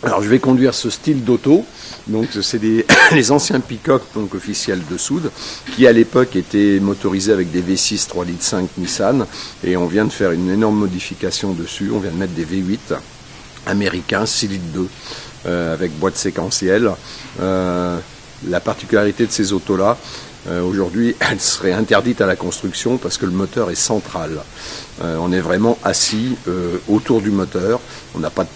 Alors je vais conduire ce style d'auto, donc c'est les anciens Peacock donc officiels de Soude, qui à l'époque étaient motorisés avec des V6 3,5 litres Nissan, et on vient de faire une énorme modification dessus, on vient de mettre des V8 américains 6 litres 2, avec boîte séquentielle. La particularité de ces autos-là, aujourd'hui, elle serait interdite à la construction parce que le moteur est central. On est vraiment assis autour du moteur, on n'a pas de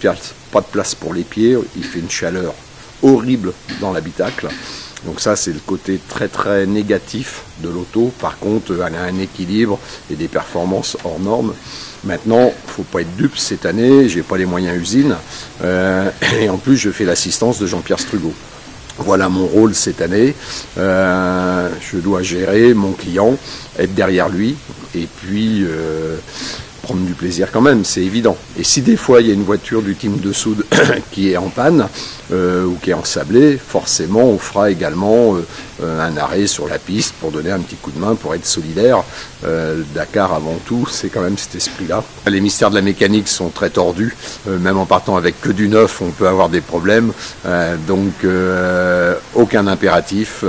place pour les pieds, il fait une chaleur horrible dans l'habitacle. Donc ça, c'est le côté très très négatif de l'auto. Par contre, elle a un équilibre et des performances hors normes. Maintenant, il ne faut pas être dupe, cette année, j'ai pas les moyens usine. Et en plus, je fais l'assistance de Jean-Pierre Strugot. Voilà mon rôle cette année. Je dois gérer mon client, être derrière lui, et puis prendre du plaisir quand même, c'est évident. Et si des fois il y a une voiture du team de Soude qui est en panne ou qui est ensablée, forcément on fera également un arrêt sur la piste pour donner un petit coup de main, pour être solidaire. Dakar avant tout, c'est quand même cet esprit-là. Les mystères de la mécanique sont très tordus, même en partant avec que du neuf, on peut avoir des problèmes, donc aucun impératif.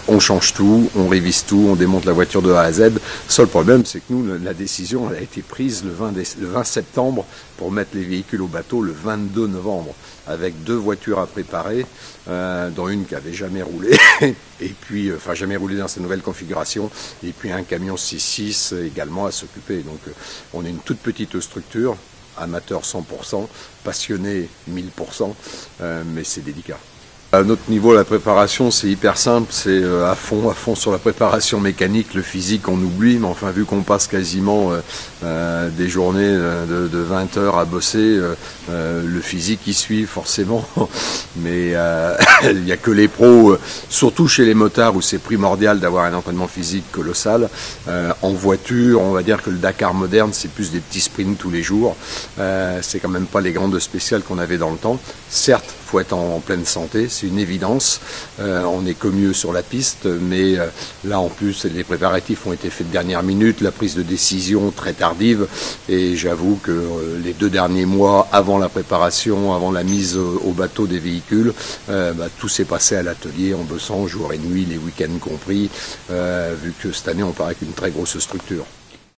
On change tout, on révise tout, on démonte la voiture de A à Z. Seul problème, c'est que nous, la décision elle a été prise le 20 septembre pour mettre les véhicules au bateau le 22 novembre, avec 2 voitures à préparer, dont une qui n'avait jamais roulé, et puis, enfin jamais roulé dans sa nouvelle configuration, et puis un camion 6.6 également à s'occuper. Donc on est une toute petite structure, amateur 100%, passionné 1000%, mais c'est délicat. À notre niveau, la préparation, c'est hyper simple, c'est à fond sur la préparation mécanique, le physique on oublie, mais enfin vu qu'on passe quasiment des journées de 20 heures à bosser, le physique y suit forcément, mais il n'y a que les pros, surtout chez les motards où c'est primordial d'avoir un entraînement physique colossal. En voiture, on va dire que le Dakar moderne, c'est plus des petits sprints tous les jours, c'est quand même pas les grandes spéciales qu'on avait dans le temps. Certes, il faut être en pleine santé, c'est une évidence, on est comme mieux sur la piste, mais là en plus les préparatifs ont été faits de dernière minute, la prise de décision très tardive, et j'avoue que les 2 derniers mois avant la préparation, avant la mise au bateau des véhicules, tout s'est passé à l'atelier en bossant jour et nuit, les week-ends compris, vu que cette année on part avec une très grosse structure.